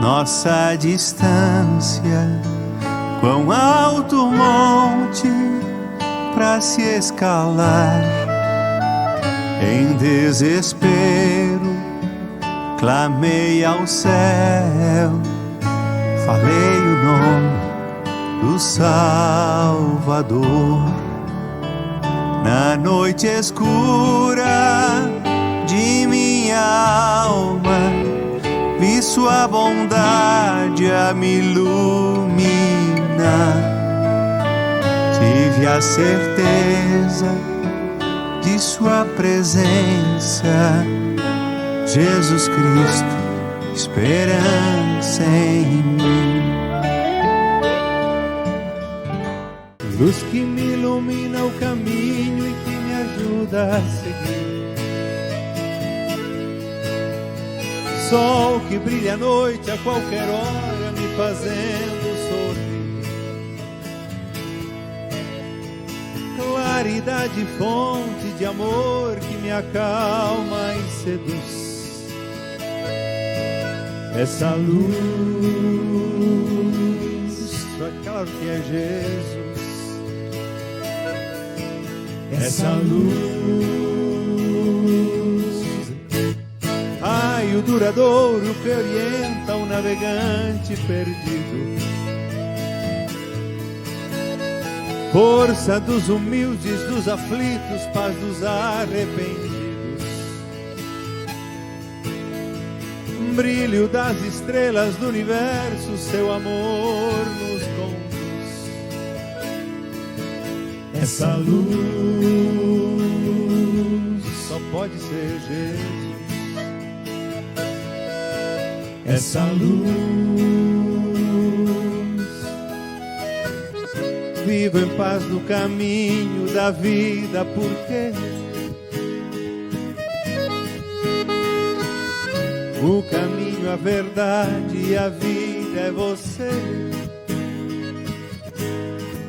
nossa distância, quão alto o monte pra se escalar. Em desespero, clamei ao céu, falei o nome do Salvador. Na noite escura de minha alma, vi sua bondade a me iluminar. Tive a certeza de sua presença, Jesus Cristo, esperança em mim. Luz que me ilumina o caminho e que me ajuda a seguir. Sol que brilha à noite a qualquer hora, me fazendo sorrir. Claridade, fonte de amor que me acalma e seduz. Essa luz, só claro que é Jesus. Essa luz, raio duradouro que orienta o navegante perdido. Força dos humildes, dos aflitos, paz dos arrependidos. Brilho das estrelas do universo, seu amor nos conduz. Essa luz só pode ser Jesus. Essa luz, vivo em paz no caminho da vida, porque o caminho, a verdade e a vida é você.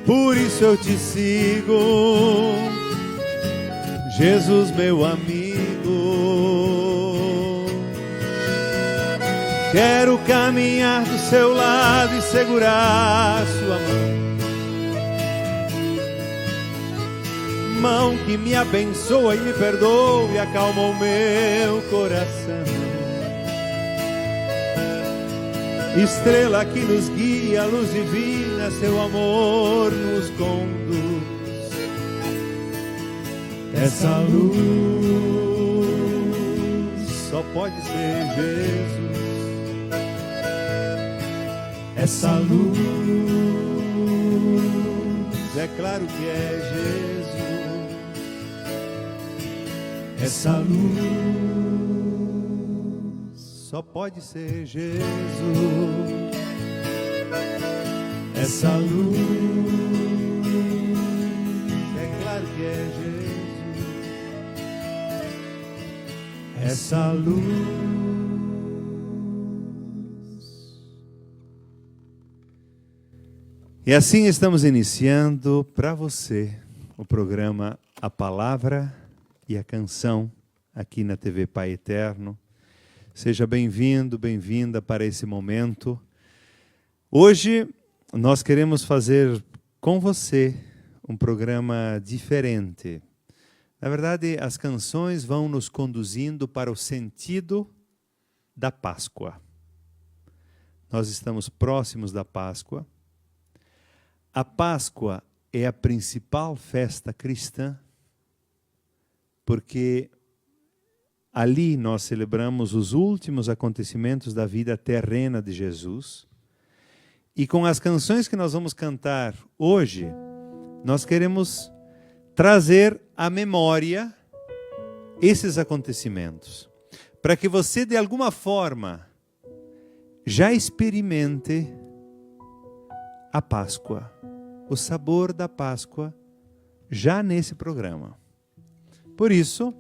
Por isso eu te sigo, Jesus meu amigo. Quero caminhar do seu lado e segurar sua mão. Mão que me abençoa e me perdoa e acalma o meu coração. Estrela que nos guia, luz divina, seu amor nos conduz. Essa luz só pode ser Jesus. Essa luz, é claro que é Jesus. Essa luz só pode ser Jesus. Essa luz, é claro que é Jesus. Essa luz. E assim estamos iniciando para você o programa A Palavra e a Canção aqui na TV Pai Eterno. Seja bem-vindo, bem-vinda para esse momento. Hoje nós queremos fazer com você um programa diferente. Na verdade, as canções vão nos conduzindo para o sentido da Páscoa. Nós estamos próximos da Páscoa. A Páscoa é a principal festa cristã, porque ali nós celebramos os últimos acontecimentos da vida terrena de Jesus. E com as canções que nós vamos cantar hoje, nós queremos trazer à memória esses acontecimentos, para que você, de alguma forma, já experimente a Páscoa, o sabor da Páscoa, já nesse programa. Por isso,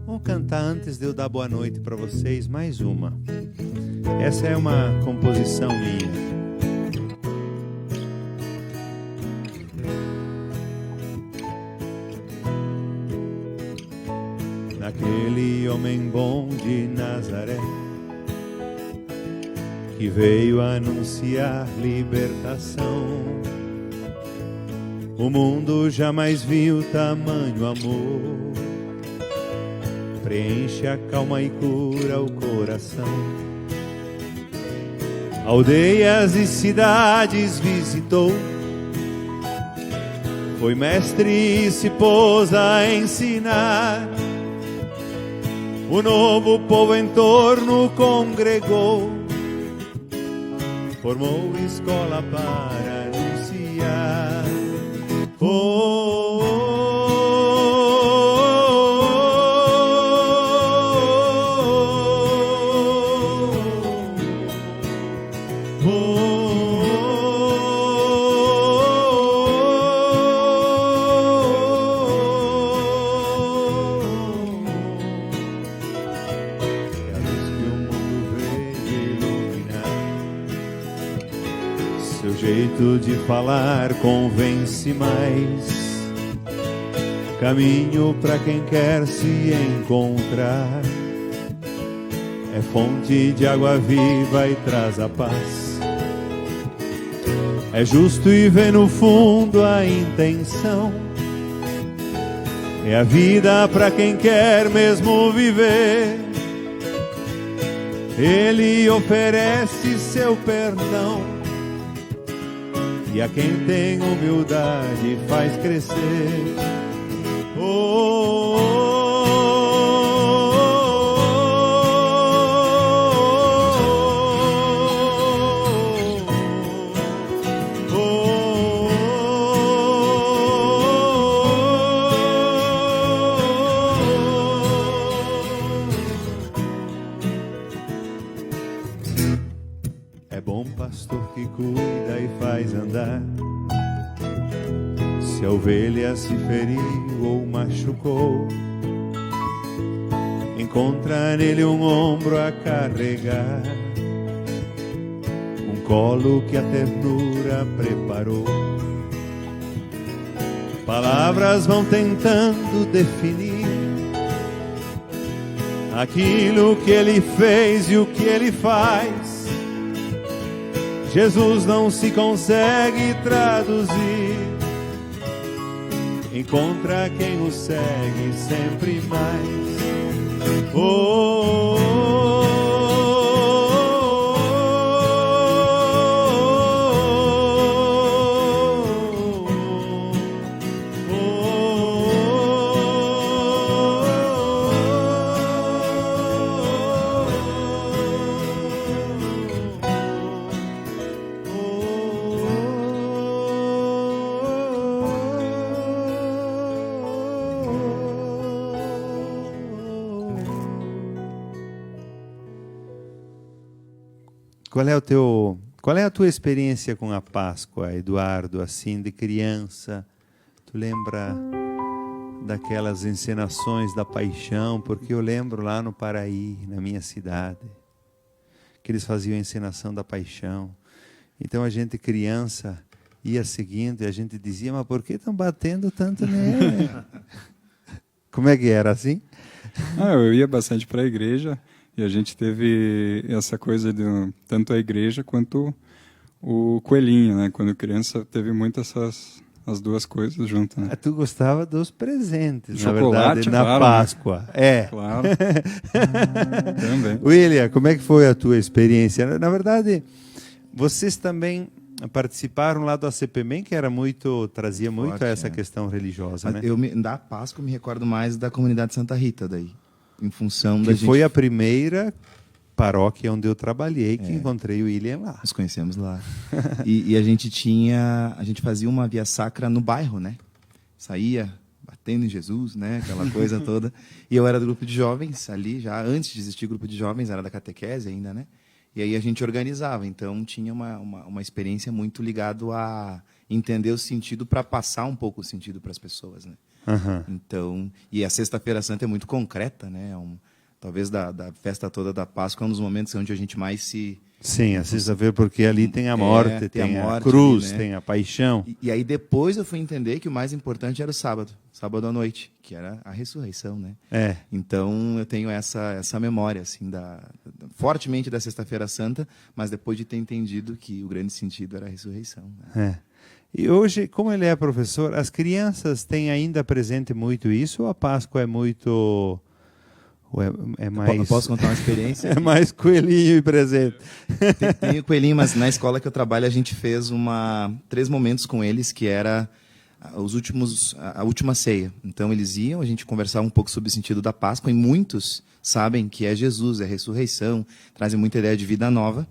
vamos cantar antes de eu dar boa noite para vocês, mais uma. Essa é uma composição minha. Naquele homem bom de Nazaré, que veio anunciar libertação. O mundo jamais viu tamanho amor, preenche a calma e cura o coração. Aldeias e cidades visitou, foi mestre e se pôs a ensinar. O novo povo em torno congregou, formou escola para anunciar. Jeito de falar convence mais, caminho para quem quer se encontrar. É fonte de água viva e traz a paz. É justo e vê no fundo a intenção. É a vida para quem quer mesmo viver. Ele oferece seu perdão, e a quem tem humildade faz crescer. É bom pastor que cuida e faz andar. Se a ovelha se feriu ou machucou, encontra nele um ombro a carregar, um colo que a ternura preparou. Palavras vão tentando definir aquilo que ele fez e o que ele faz. Jesus não se consegue traduzir, encontra quem o segue sempre mais. Qual é a tua experiência com a Páscoa, Eduardo, assim, de criança? Tu lembra daquelas encenações da Paixão? Porque eu lembro lá no Paraí, na minha cidade, que eles faziam a encenação da Paixão. Então a gente, criança, ia seguindo e a gente dizia, mas por que estão batendo tanto nele? Como é que era assim? Eu ia bastante para a igreja. E a gente teve essa coisa de tanto a igreja quanto o coelhinho, né? Quando criança teve muito as duas coisas juntas, né? Tu gostava dos presentes, chocolate, na verdade, na claro, Páscoa. Né? É. Claro. Também. William, como é que foi a tua experiência? Na verdade, vocês também participaram lá do ACPMEM, que trazia muito essa questão religiosa, né? Da Páscoa eu me recordo mais da comunidade Santa Rita daí. Em função que da gente... foi a primeira paróquia onde eu trabalhei, que encontrei o William lá. Nos conhecemos lá. e a gente fazia uma via sacra no bairro, né? Saía batendo em Jesus, né? Aquela coisa toda. E eu era do grupo de jovens ali, já antes de existir grupo de jovens, era da catequese ainda, né? E aí a gente organizava. Então tinha uma experiência muito ligada a entender o sentido para passar um pouco o sentido para as pessoas, né? Uhum. Então, e a Sexta-feira Santa é muito concreta, né? Talvez da festa toda da Páscoa é um dos momentos onde a gente mais se Sim, a sexta-feira, porque ali tem a morte, tem a cruz, ali, né? Tem a paixão. E aí depois eu fui entender que o mais importante era o sábado à noite, que era a ressurreição, né? Então eu tenho essa memória, assim, fortemente da Sexta-feira Santa, mas depois de ter entendido que o grande sentido era a ressurreição, né? E hoje, como ele é professor, as crianças têm ainda presente muito isso, ou a Páscoa é muito... É mais... Eu posso contar uma experiência? É mais coelhinho e presente. Tem o coelhinho, mas na escola que eu trabalho a gente fez 3 momentos com eles, que era a última ceia. Então eles iam, a gente conversava um pouco sobre o sentido da Páscoa, e muitos sabem que é Jesus, é a ressurreição, trazem muita ideia de vida nova.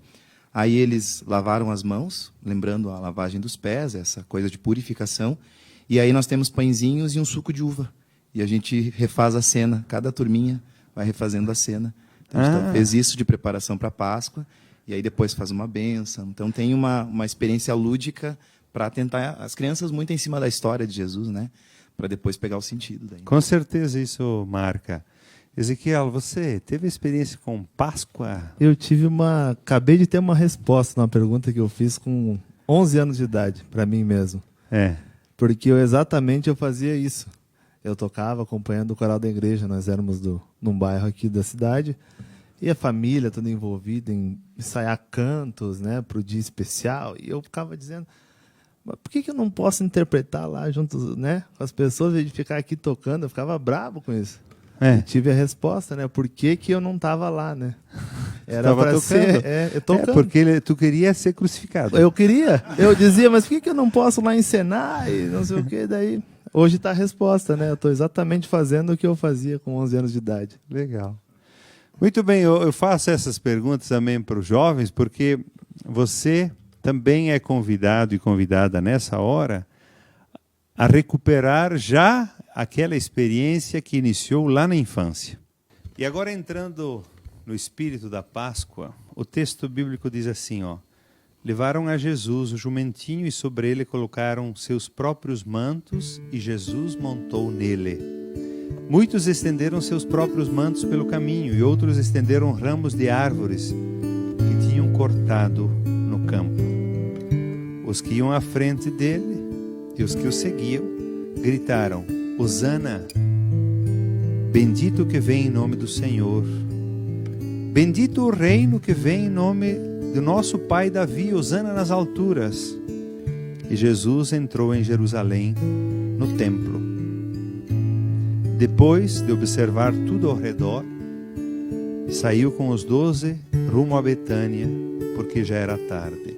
Aí eles lavaram as mãos, lembrando a lavagem dos pés, essa coisa de purificação. E aí nós temos pãezinhos e um suco de uva. E a gente refaz a cena, cada turminha vai refazendo a cena. Então, a gente fez isso de preparação para a Páscoa, e aí depois faz uma bênção. Então tem uma experiência lúdica para tentar... As crianças muito em cima da história de Jesus, né? Para depois pegar o sentido daí. Com certeza isso marca. Ezequiel, você teve experiência com Páscoa? Eu acabei de ter uma resposta numa pergunta que eu fiz com 11 anos de idade, para mim mesmo. Porque eu fazia isso. Eu tocava acompanhando o coral da igreja, nós éramos num bairro aqui da cidade, e a família toda envolvida em ensaiar cantos, né, para o dia especial, e eu ficava dizendo, mas por que eu não posso interpretar lá junto, né, com as pessoas, e de ficar aqui tocando? Eu ficava bravo com isso. E tive a resposta, né, por que eu não estava lá, né? Era para ser... tocando. Porque tu queria ser crucificado. Eu queria, eu dizia, mas por que eu não posso lá encenar e não sei o que, daí... Hoje está a resposta, né? Eu estou exatamente fazendo o que eu fazia com 11 anos de idade. Legal. Muito bem, eu faço essas perguntas também para os jovens, porque você também é convidado e convidada nessa hora a recuperar já aquela experiência que iniciou lá na infância. E agora, entrando no espírito da Páscoa, o texto bíblico diz assim, levaram a Jesus o jumentinho e sobre ele colocaram seus próprios mantos e Jesus montou nele. Muitos estenderam seus próprios mantos pelo caminho e outros estenderam ramos de árvores que tinham cortado no campo. Os que iam à frente dele e os que o seguiam gritaram, Hosana, bendito que vem em nome do Senhor. Bendito o reino que vem em nome do nosso pai Davi, hosana nas alturas. E Jesus entrou em Jerusalém, no templo. Depois de observar tudo ao redor, saiu com os 12 rumo a Betânia, porque já era tarde.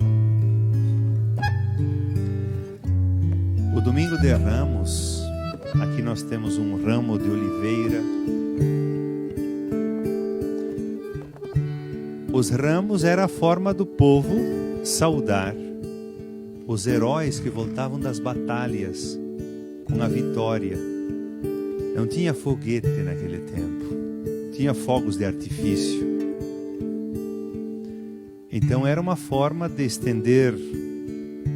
O domingo de Ramos, aqui nós temos um ramo de oliveira. Os ramos era a forma do povo saudar os heróis que voltavam das batalhas com a vitória. Não tinha foguete naquele tempo, tinha fogos de artifício. Então era uma forma de estender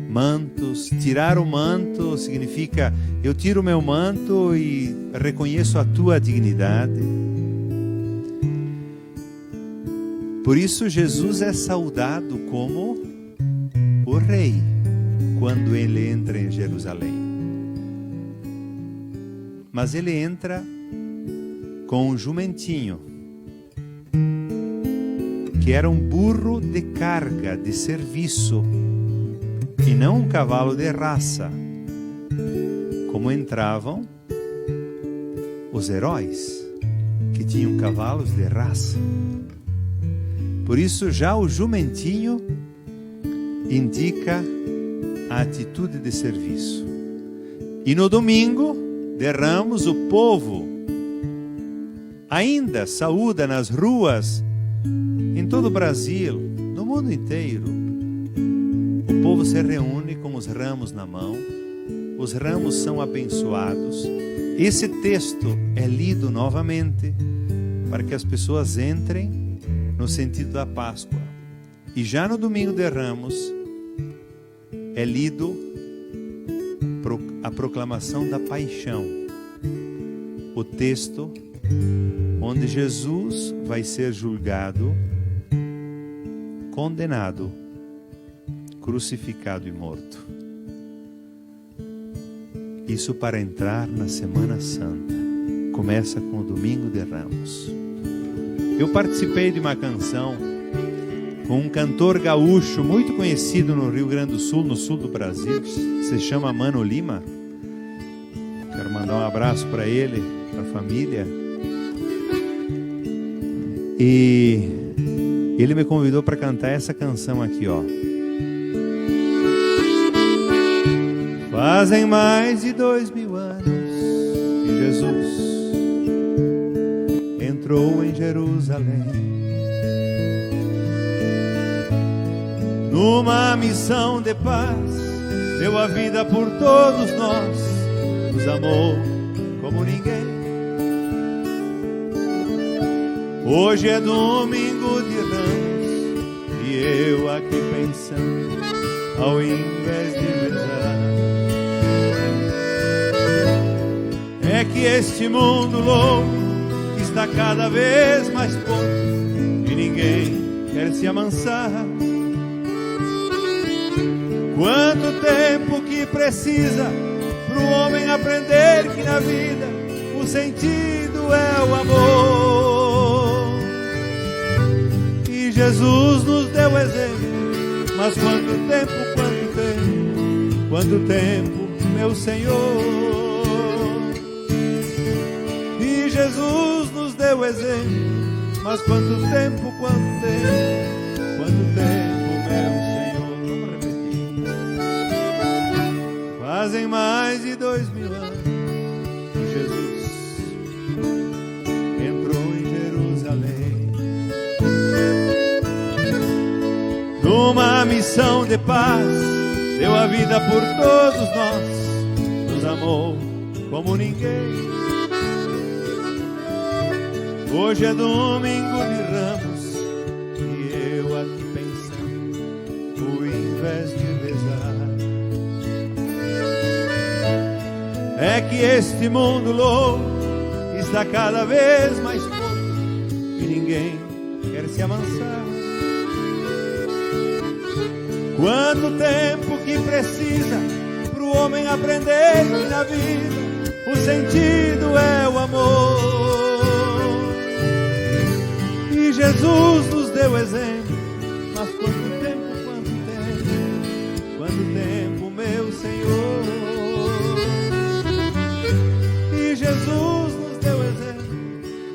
mantos. Tirar o manto significa eu tiro o meu manto e reconheço a tua dignidade. Por isso Jesus é saudado como o rei quando ele entra em Jerusalém. Mas ele entra com um jumentinho, que era um burro de carga, de serviço, e não um cavalo de raça, como entravam os heróis, que tinham cavalos de raça. Por isso, já o jumentinho indica a atitude de serviço. E no domingo de Ramos, o povo ainda saúda nas ruas, em todo o Brasil, no mundo inteiro. O povo se reúne com os ramos na mão, os ramos são abençoados. Esse texto é lido novamente para que as pessoas entrem no sentido da Páscoa. E já no domingo de Ramos é lido a proclamação da paixão, o texto onde Jesus vai ser julgado condenado, crucificado e morto. Isso para entrar na Semana Santa. Começa com o Domingo de Ramos. Eu participei de uma canção com um cantor gaúcho muito conhecido no Rio Grande do Sul, no sul do Brasil, se chama Mano Lima. Quero mandar um abraço para ele, para a família. E ele me convidou para cantar essa canção aqui, ó. Fazem mais de 2000 anos que Jesus entrou em Jerusalém, numa missão de paz, deu a vida por todos nós, nos amou como ninguém. Hoje é Domingo de Ramos e eu aqui pensando, ao invés de rezar, é que este mundo louco está cada vez mais pouco e ninguém quer se amansar. Quanto tempo que precisa para o homem aprender que na vida o sentido é o amor. E Jesus nos deu exemplo, mas quanto tempo, meu Senhor. E Jesus nos deu exemplo, mas quanto tempo, meu Senhor. Vamos repetir. Fazem mais de 2000 anos que Jesus entrou em Jerusalém, numa missão de paz, deu a vida por todos nós, nos amou como ninguém. Hoje é Domingo de Ramos e eu aqui pensando, ao invés de rezar, é que este mundo louco está cada vez mais pouco e ninguém quer se amansar. Quanto tempo que precisa para o homem aprender que na vida o sentido é o amor. E Jesus nos deu exemplo, mas quanto tempo, meu Senhor. E Jesus nos deu exemplo,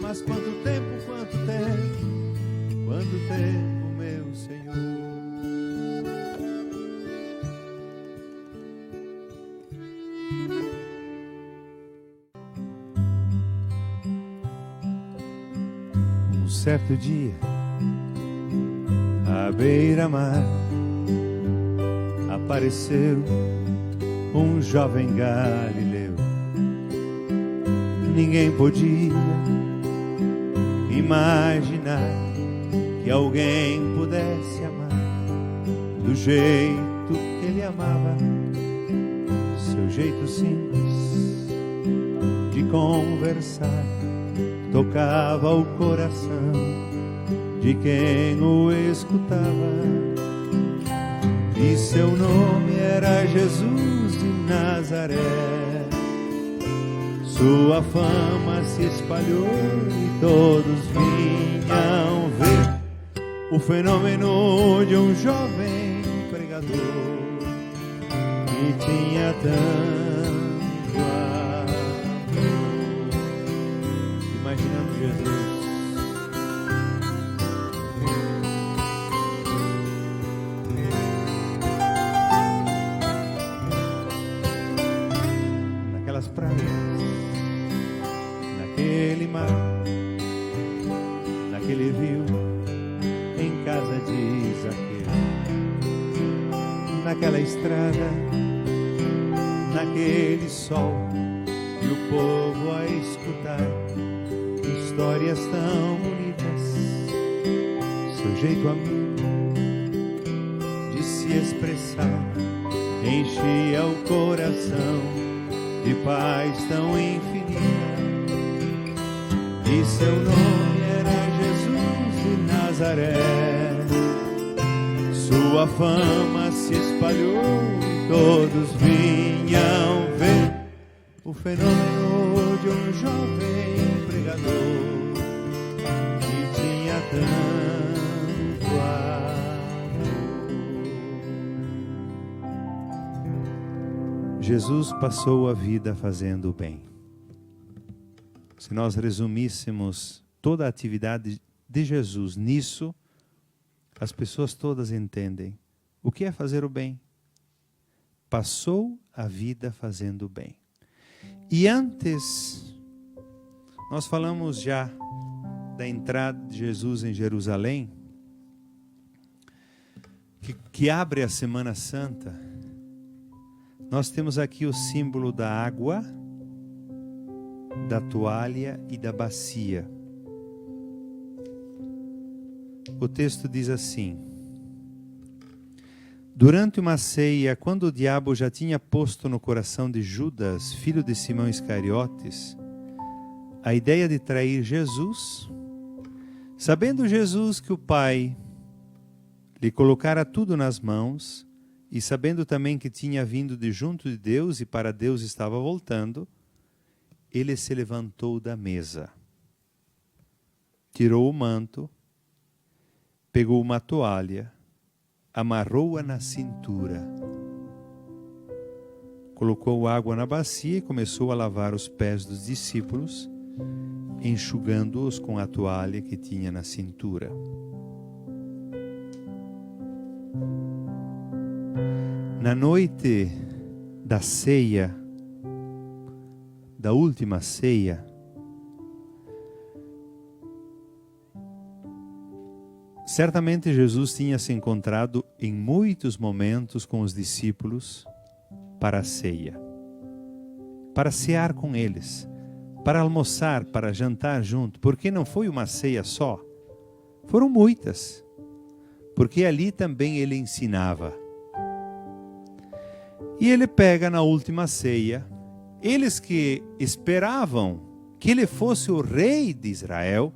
mas quanto tempo, meu Senhor. Um certo dia, à beira-mar, apareceu um jovem galileu. Ninguém podia imaginar que alguém pudesse amar do jeito que ele amava, seu jeito simples de conversar tocava o coração de quem o escutava. E seu nome era Jesus de Nazaré. Sua fama se espalhou e todos vinham ver o fenômeno de um jovem pregador que tinha tanto amor. Imaginando Jesus naquelas praias, naquele mar, naquele rio, em casa de Zaqueu, naquela estrada, naquele sol, e o povo a escutar histórias tão bonitas. Seu jeito amigo de se expressar enchia o coração de paz tão infinita. E seu nome era Jesus de Nazaré. Sua fama se espalhou e todos vinham ver o fenômeno de um jovem pregador que tinha tanto amor. Jesus passou a vida fazendo o bem. Se nós resumíssemos toda a atividade de Jesus nisso, as pessoas todas entendem o que é fazer o bem. Passou a vida fazendo o bem. E antes, nós falamos já da entrada de Jesus em Jerusalém, que abre a Semana Santa. Nós temos aqui o símbolo da água, da toalha e da bacia. O texto diz assim: durante uma ceia, quando o diabo já tinha posto no coração de Judas, filho de Simão Iscariotes, a ideia de trair Jesus, sabendo Jesus que o Pai lhe colocara tudo nas mãos, e sabendo também que tinha vindo de junto de Deus e para Deus estava voltando, ele se levantou da mesa, tirou o manto, pegou uma toalha, amarrou-a na cintura, colocou água na bacia e começou a lavar os pés dos discípulos, enxugando-os com a toalha que tinha na cintura. Na noite da ceia, da última ceia, certamente Jesus tinha se encontrado em muitos momentos com os discípulos para a ceia, para cear com eles, para almoçar, para jantar junto, porque não foi uma ceia só, foram muitas, porque ali também ele ensinava. E ele pega na última ceia, eles que esperavam que ele fosse o rei de Israel,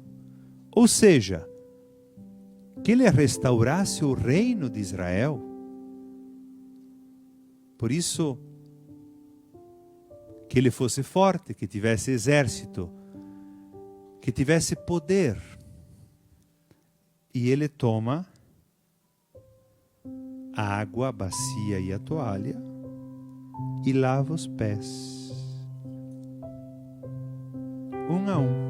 ou seja, que ele restaurasse o reino de Israel. Por isso, que ele fosse forte, que tivesse exército, que tivesse poder. E ele toma a água, a bacia e a toalha e lava os pés, um a um.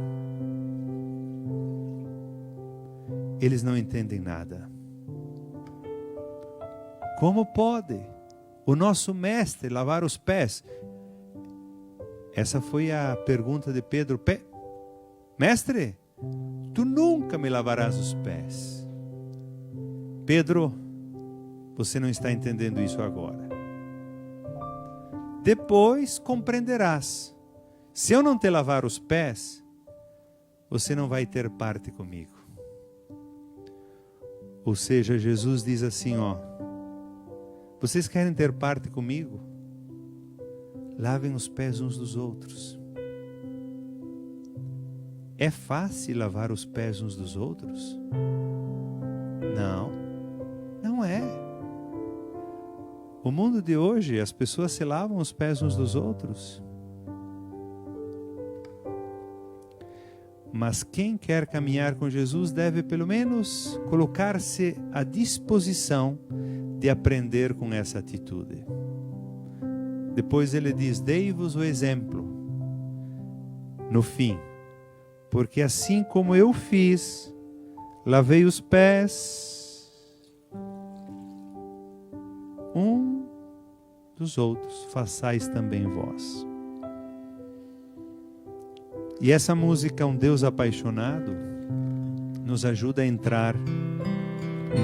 Eles não entendem nada. Como pode o nosso mestre lavar os pés? Essa foi a pergunta de Pedro. Mestre, tu nunca me lavarás os pés. Pedro, você não está entendendo isso agora. Depois compreenderás. Se eu não te lavar os pés, você não vai ter parte comigo. Ou seja, Jesus diz assim, vocês querem ter parte comigo? Lavem os pés uns dos outros. É fácil lavar os pés uns dos outros? Não, não é. O mundo de hoje, as pessoas se lavam os pés uns dos outros. Mas quem quer caminhar com Jesus deve pelo menos colocar-se à disposição de aprender com essa atitude. Depois ele diz, dei-vos o exemplo, no fim, porque assim como eu fiz, lavei os pés um dos outros, façais também vós. E essa música, Um Deus Apaixonado, nos ajuda a entrar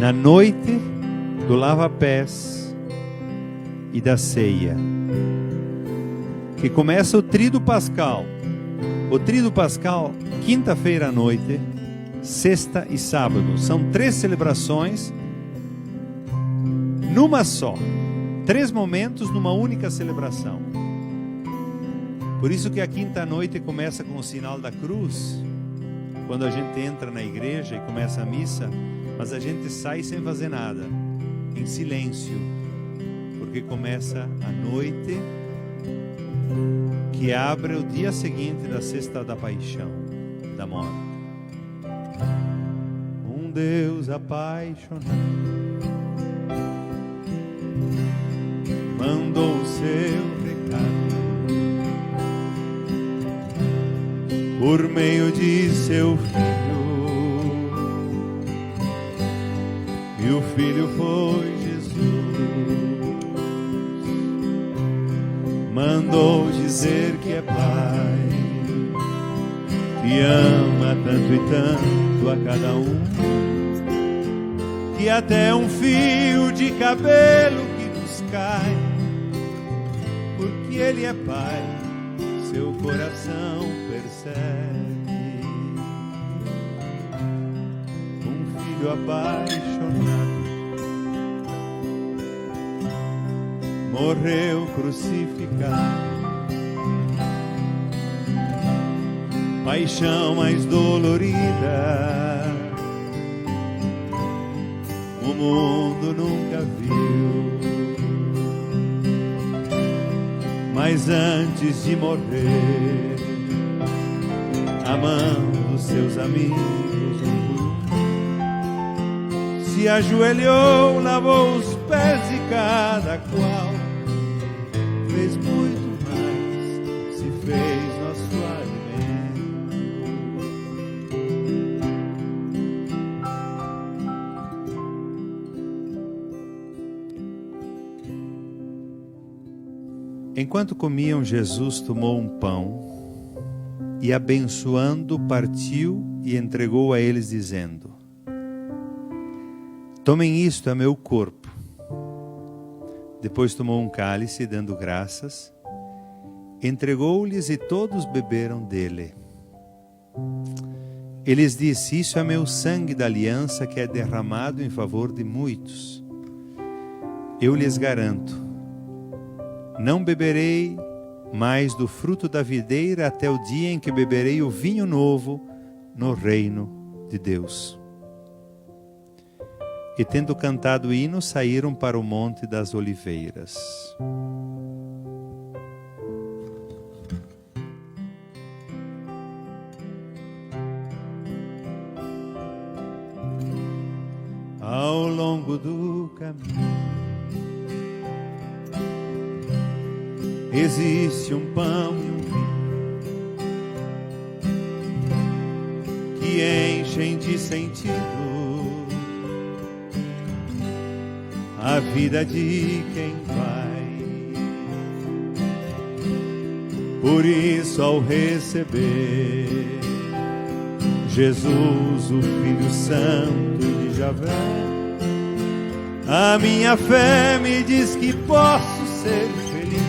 na noite do lava-pés e da ceia, que começa o Tríduo Pascal. O Tríduo Pascal, quinta-feira à noite, sexta e sábado. São 3 celebrações numa só. 3 momentos numa única celebração. Por isso que a quinta noite começa com o sinal da cruz, quando a gente entra na igreja e começa a missa, mas a gente sai sem fazer nada. em silêncio, porque começa a noite que abre o dia seguinte da sexta da paixão, da morte. Um Deus apaixonado mandou o seu recado por meio de seu filho, e o filho foi mandou dizer que é Pai, que ama tanto e tanto a cada um, que até um fio de cabelo que nos cai, porque Ele é Pai, seu coração percebe. Um filho apaixonado morreu crucificado, paixão mais dolorida o mundo nunca viu. Mas antes de morrer, amando seus amigos, se ajoelhou, lavou os pés de cada qual, fez muito mais, se fez nosso alimento. Enquanto comiam, Jesus tomou um pão e, abençoando, partiu e entregou a eles, dizendo: tomem isto, é meu corpo. Depois tomou um cálice, dando graças, entregou-lhes e todos beberam dele. Ele lhes disse: isso é meu sangue da aliança, que é derramado em favor de muitos. Eu lhes garanto, não beberei mais do fruto da videira até o dia em que beberei o vinho novo no reino de Deus. E tendo cantado o hino, saíram para o Monte das Oliveiras. Ao longo do caminho existe um pão e um vinho que enchem de sentido a vida de quem vai. Por isso, ao receber Jesus, o Filho Santo de Javé, a minha fé me diz que posso ser feliz,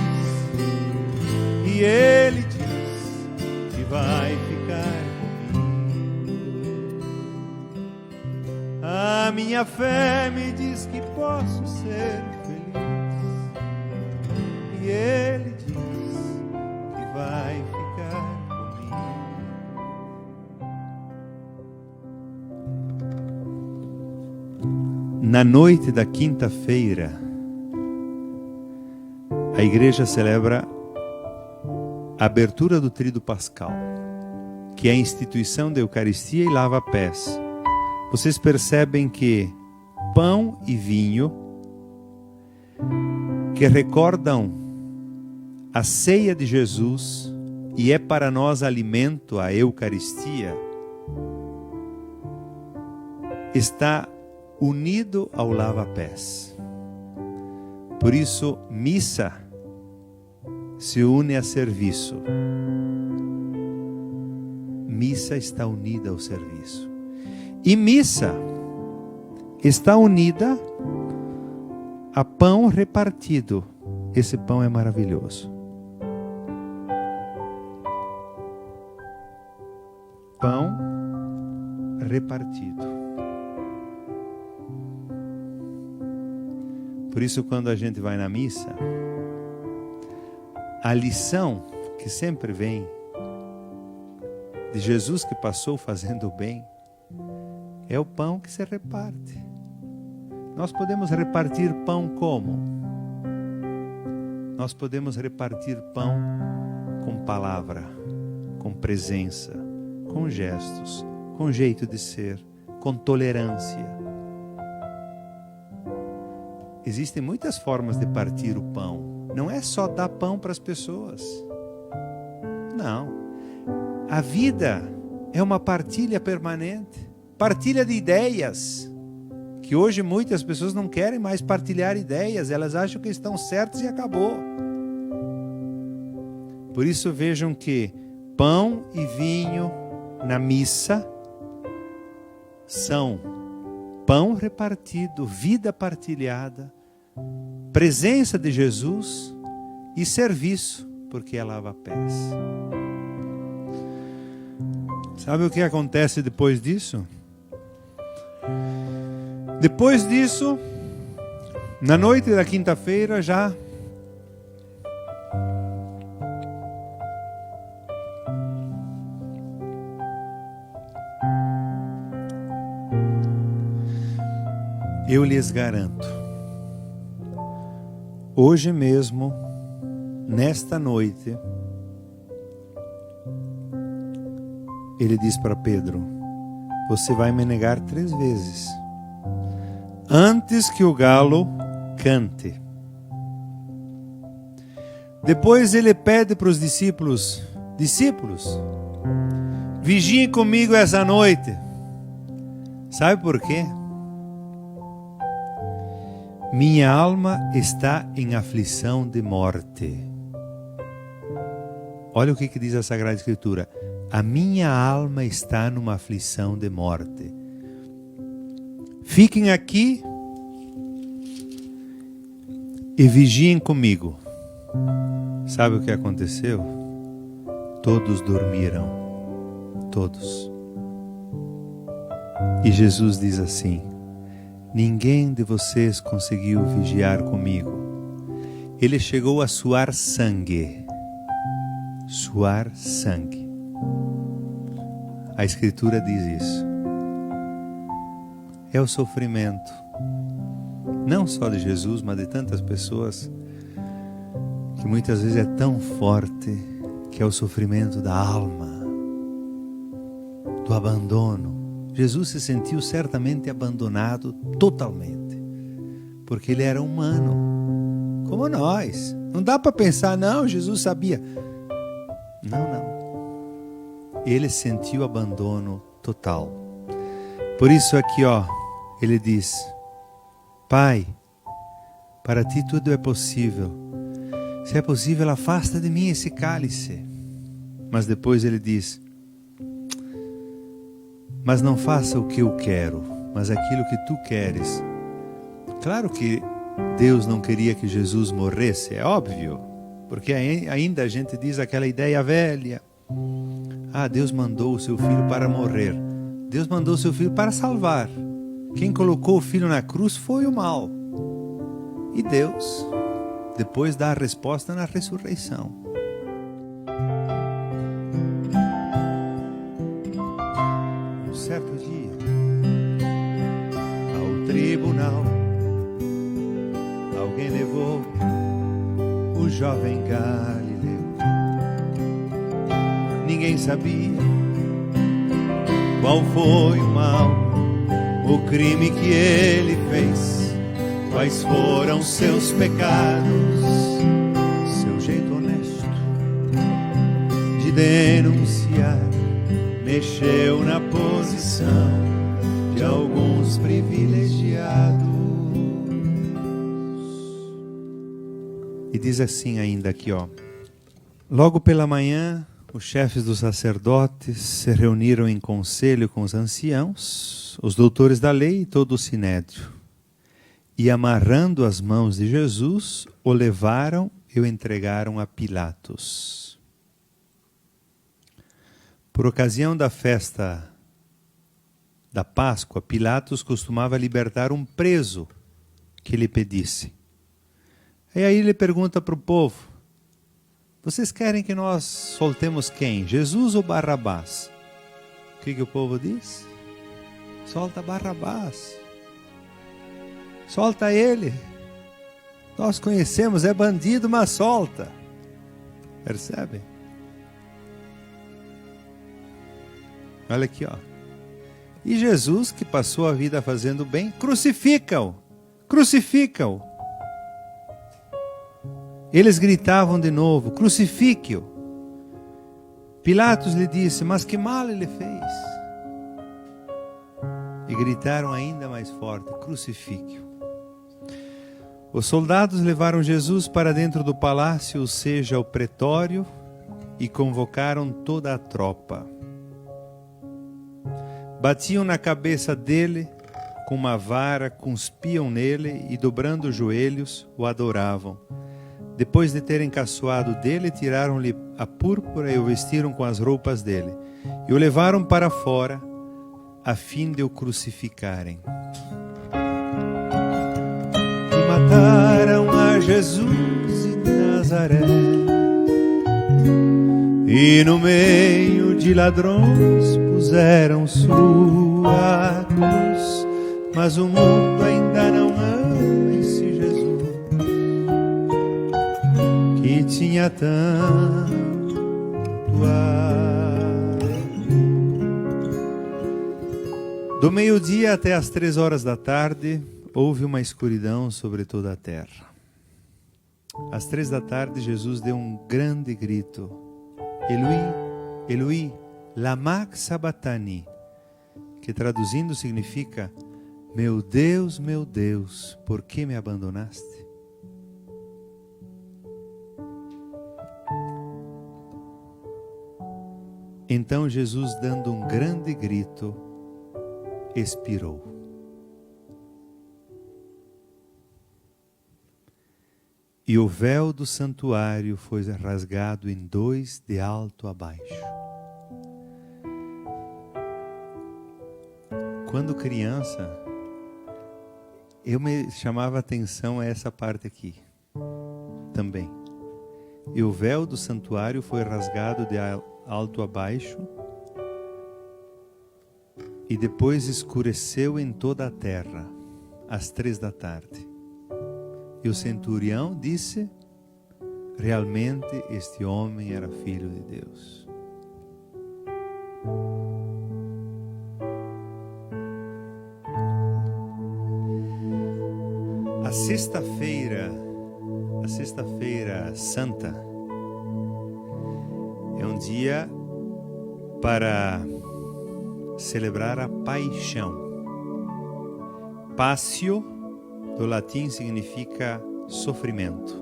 e Ele diz que vai ficar comigo. A minha fé me diz que posso ser feliz, e Ele diz que vai ficar comigo. Na noite da quinta-feira, a igreja celebra a abertura do Tríduo Pascal, que é a instituição da Eucaristia e lava-pés. Vocês percebem que pão e vinho, que recordam a ceia de Jesus e é para nós alimento, a Eucaristia, está unido ao lava-pés. Por isso, missa se une a serviço. Missa está unida ao serviço. E missa está unida a pão repartido. Esse pão é maravilhoso. Pão repartido. Por isso, quando a gente vai na missa, a lição que sempre vem de Jesus, que passou fazendo o bem, é o pão que se reparte. Nós podemos repartir pão como? Nós podemos repartir pão com palavra, com presença, com gestos, com jeito de ser, com tolerância. Existem muitas formas de partir o pão. Não é só dar pão para as pessoas. Não. A vida é uma partilha permanente. Partilha de ideias. Que hoje muitas pessoas não querem mais partilhar ideias. Elas acham que estão certas e acabou. Por isso vejam que pão e vinho na missa são pão repartido, vida partilhada, presença de Jesus e serviço, porque é lava-pés. Sabe o que acontece depois disso? Depois disso, na noite da quinta-feira já eu lhes garanto, hoje mesmo, nesta noite, ele diz para Pedro: você vai me negar 3 vezes, antes que o galo cante. Depois ele pede para os discípulos: vigiem comigo essa noite. Sabe por quê? Minha alma está em aflição de morte. Olha o que diz a Sagrada Escritura. A minha alma está numa aflição de morte. Fiquem aqui e vigiem comigo. Sabe o que aconteceu? Todos dormiram. Todos. E Jesus diz assim: ninguém de vocês conseguiu vigiar comigo. Ele chegou a suar sangue. Suar sangue. A Escritura diz isso. É o sofrimento, não só de Jesus, mas de tantas pessoas, que muitas vezes é tão forte, que é o sofrimento da alma, do abandono. Jesus se sentiu certamente abandonado totalmente, porque ele era humano, como nós. Não dá para pensar, não, Jesus sabia. Não. Ele sentiu abandono total. Por isso aqui, ele diz: Pai, para ti tudo é possível. Se é possível, afasta de mim esse cálice. Mas depois ele diz: mas não faça o que eu quero, mas aquilo que tu queres. Claro que Deus não queria que Jesus morresse, é óbvio, porque ainda a gente diz aquela ideia velha: Deus mandou o seu filho para morrer. Deus mandou o seu filho para salvar. Quem colocou o filho na cruz foi o mal. E Deus depois dá a resposta na ressurreição. Um certo dia, ao tribunal, alguém levou o jovem Galileu. Ninguém sabia qual foi o mal, o crime que ele fez, quais foram seus pecados, seu jeito honesto de denunciar, mexeu na posição de alguns privilegiados. E diz assim ainda aqui, logo pela manhã, os chefes dos sacerdotes se reuniram em conselho com os anciãos, os doutores da lei e todo o sinédrio. E amarrando as mãos de Jesus, o levaram e o entregaram a Pilatos. Por ocasião da festa da Páscoa, Pilatos costumava libertar um preso que lhe pedisse. E aí ele pergunta para o povo: vocês querem que nós soltemos quem? Jesus ou Barrabás? O que o povo diz? Solta Barrabás. Solta ele. Nós conhecemos, é bandido, mas solta. Percebe? Olha aqui, ó. E Jesus, que passou a vida fazendo bem, crucifica-o. Crucifica-o. Eles gritavam de novo, crucifique-o. Pilatos lhe disse, mas que mal ele fez? E gritaram ainda mais forte, crucifique-o. Os soldados levaram Jesus para dentro do palácio, ou seja, o pretório, e convocaram toda a tropa. Batiam na cabeça dele com uma vara, cuspiam nele e, dobrando os joelhos, o adoravam. Depois de terem caçoado dele, tiraram-lhe a púrpura e o vestiram com as roupas dele. E o levaram para fora, a fim de o crucificarem. E mataram a Jesus de Nazaré. E no meio de ladrões puseram sua cruz. Mas o mundo ainda não ama esse Jesus, que tinha tanto amor. Do meio-dia até as 3 horas da tarde, houve uma escuridão sobre toda a terra. Às 3 da tarde, Jesus deu um grande grito. Eloi, Eloi, lama sabachthani, que traduzindo significa: meu Deus, por que me abandonaste? Então Jesus, dando um grande grito, expirou. E o véu do santuário foi rasgado em 2 de alto a baixo. Quando criança, eu me chamava a atenção a essa parte aqui também. E o véu do santuário foi rasgado de alto a baixo e depois escureceu em toda a terra, às 3 da tarde. E o centurião disse: realmente este homem era filho de Deus. A sexta-feira santa é um dia para celebrar a paixão. Passio, do latim, significa sofrimento.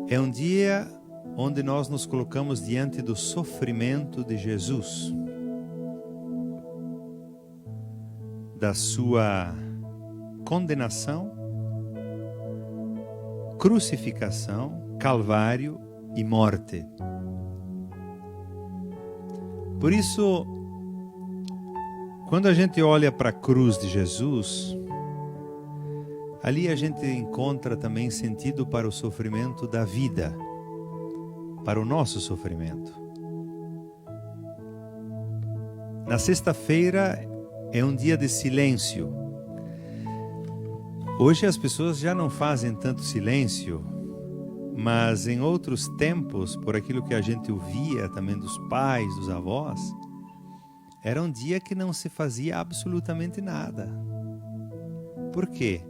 É um dia onde nós nos colocamos diante do sofrimento de Jesus, da sua condenação, crucificação, calvário e morte. Por isso, quando a gente olha para a cruz de Jesus, ali a gente encontra também sentido para o sofrimento da vida, para o nosso sofrimento. Na sexta-feira é um dia de silêncio. Hoje as pessoas já não fazem tanto silêncio, mas em outros tempos, por aquilo que a gente ouvia também dos pais, dos avós, era um dia que não se fazia absolutamente nada. Por quê?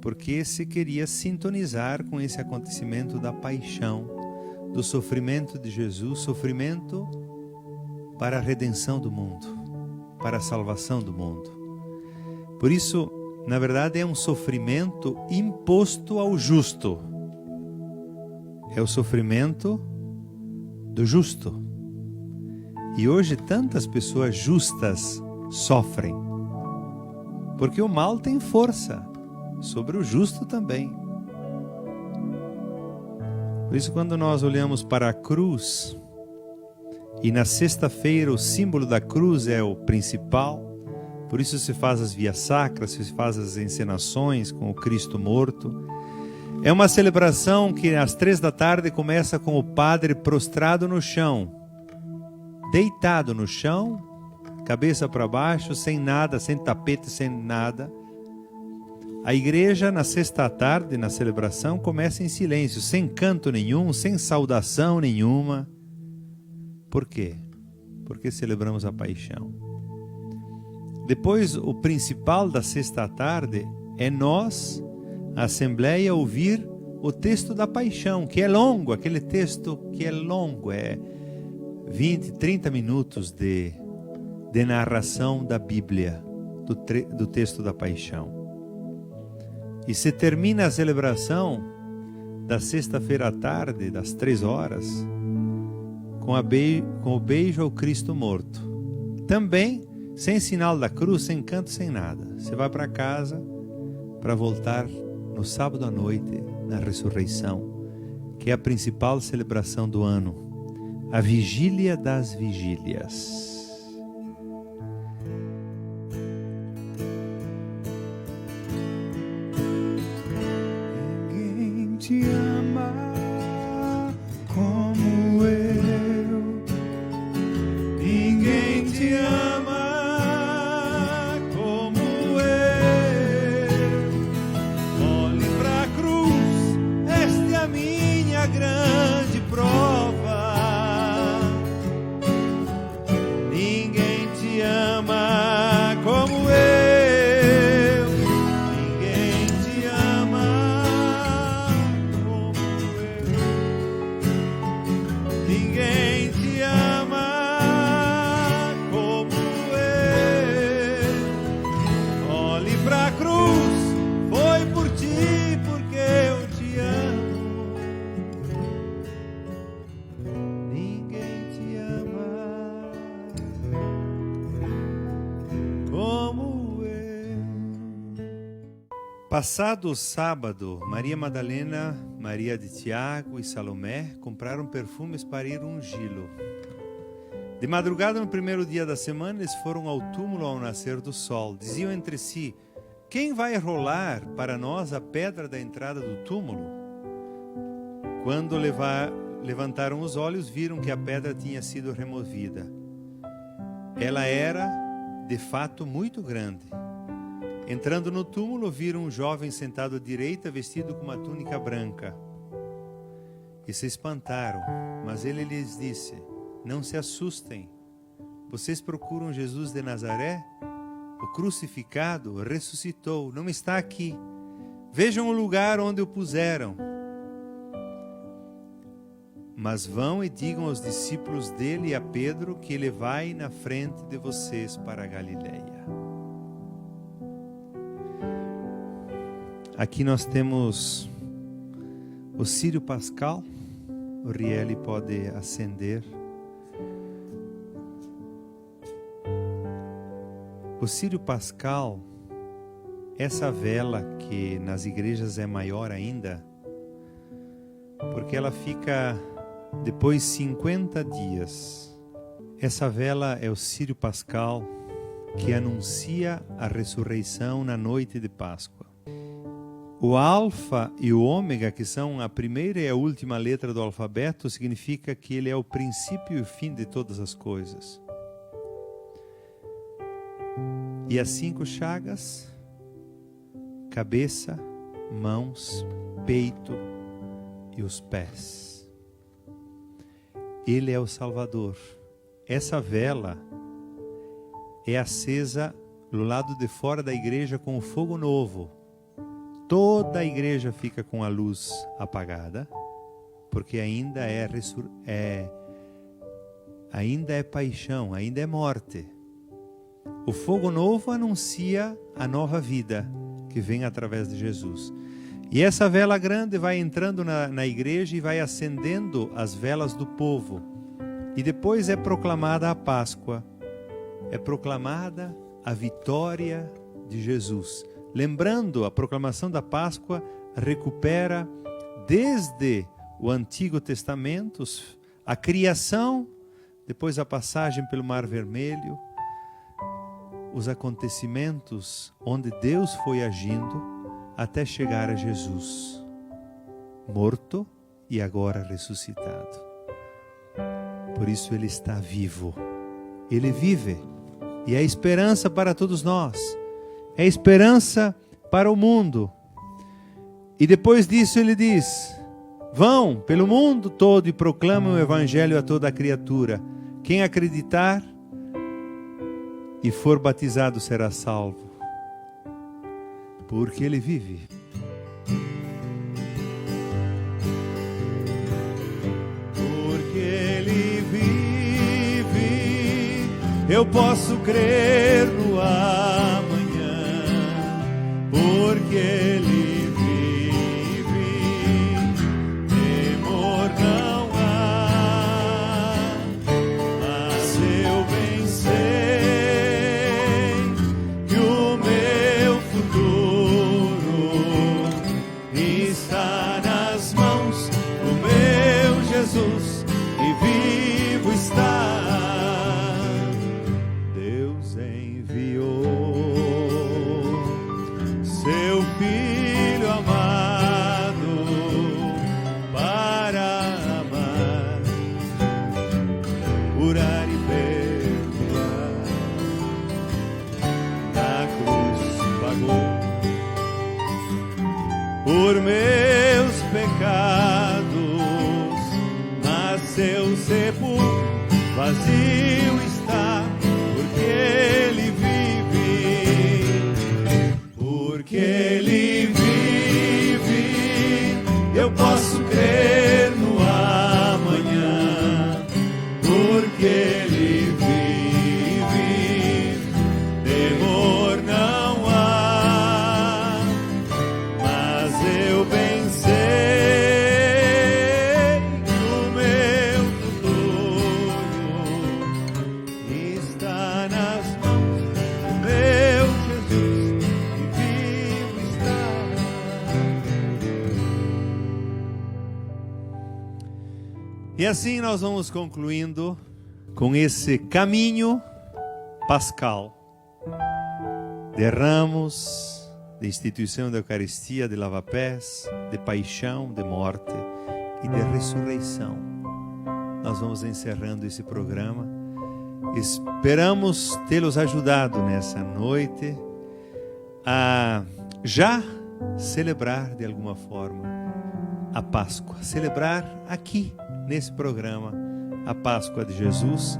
Porque se queria sintonizar com esse acontecimento da paixão, do sofrimento de Jesus, sofrimento para a redenção do mundo, para a salvação do mundo. Por isso, na verdade, é um sofrimento imposto ao justo. É o sofrimento do justo. E hoje tantas pessoas justas sofrem, porque o mal tem força sobre o justo também. Por isso, quando nós olhamos para a cruz, e na sexta-feira o símbolo da cruz é o principal, por isso se faz as vias sacras, se faz as encenações com o Cristo morto. É uma celebração que às 3 da tarde começa com o padre prostrado no chão, deitado no chão, cabeça para baixo, sem nada, sem tapete, sem nada, A igreja, na sexta tarde, na celebração, começa em silêncio, sem canto nenhum, sem saudação nenhuma. Por quê? Porque celebramos a paixão. Depois, o principal da sexta tarde é nós, a Assembleia, ouvir o texto da paixão, que é longo, aquele texto que é longo, é 20, 30 minutos de narração da Bíblia, do texto da paixão. E se termina a celebração da sexta-feira à tarde, das 3 horas, com o beijo ao Cristo morto. Também sem sinal da cruz, sem canto, sem nada. Você vai para casa para voltar no sábado à noite, na ressurreição, que é a principal celebração do ano, a vigília das vigílias. Te ama como eu, ninguém te ama como eu. Olhe pra cruz, esta é a minha grande prova. Ninguém te ama como eu. Passado o sábado, Maria Madalena, Maria de Tiago e Salomé compraram perfumes para ir ungí-lo. De madrugada, no primeiro dia da semana, eles foram ao túmulo ao nascer do sol. Diziam entre si: quem vai rolar para nós a pedra da entrada do túmulo? Quando levantaram os olhos, viram que a pedra tinha sido removida. Ela era, de fato, muito grande. Entrando no túmulo, viram um jovem sentado à direita, vestido com uma túnica branca. E se espantaram, mas ele lhes disse: não se assustem. Vocês procuram Jesus de Nazaré? O crucificado ressuscitou, não está aqui. Vejam o lugar onde o puseram. Mas vão e digam aos discípulos dele e a Pedro que ele vai na frente de vocês para a Galileia. Aqui nós temos o Círio Pascal. O Riele pode acender. O Círio Pascal, essa vela que nas igrejas é maior ainda, porque ela fica depois 50 dias. Essa vela é o Círio Pascal que anuncia a ressurreição na noite de Páscoa. O alfa e o ômega, que são a primeira e a última letra do alfabeto, significa que ele é o princípio e o fim de todas as coisas. E as 5 chagas: cabeça, mãos, peito e os pés. Ele é o Salvador. Essa vela é acesa do lado de fora da igreja com o fogo novo. Toda a igreja fica com a luz apagada, porque ainda é paixão, ainda é morte. O fogo novo anuncia a nova vida que vem através de Jesus. E essa vela grande vai entrando na igreja e vai acendendo as velas do povo. E depois é proclamada a Páscoa, é proclamada a vitória de Jesus. Lembrando, a proclamação da Páscoa recupera desde o Antigo Testamento a criação, depois a passagem pelo Mar Vermelho, os acontecimentos onde Deus foi agindo até chegar a Jesus, morto e agora ressuscitado. Por isso ele está vivo, ele vive, e é esperança para todos nós. É esperança para o mundo. E depois disso ele diz: vão pelo mundo todo e proclamem o evangelho a toda a criatura. Quem acreditar e for batizado será salvo, porque ele vive. Porque ele vive, eu posso crer no amanhã. Porque ele por meus pecados, mas seu sepulcro vazio está, porque ele vive, porque ele vive, eu posso crer no amanhã, porque ele vive, temor não há, mas eu bem sei que o meu futuro está nas mãos do meu Jesus, e vivo está. E assim nós vamos concluindo com esse caminho pascal de ramos, de instituição da Eucaristia, de lava-pés, de paixão, de morte e de ressurreição. Nós vamos encerrando esse programa. Esperamos tê-los ajudado nessa noite a já celebrar de alguma forma a Páscoa, celebrar aqui nesse programa a Páscoa de Jesus,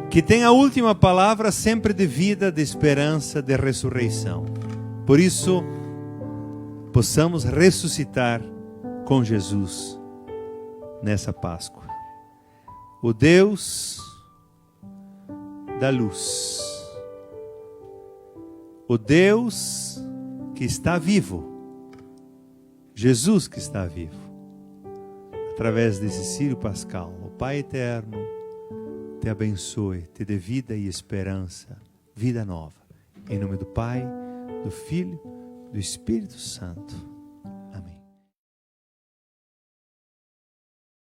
que tem a última palavra sempre de vida, de esperança, de ressurreição. Por isso, possamos ressuscitar com Jesus nessa Páscoa. O Deus da luz, o Deus que está vivo, Jesus que está vivo, através desse Círio Pascal, o Pai Eterno te abençoe, te dê vida e esperança, vida nova. Em nome do Pai, do Filho, do Espírito Santo.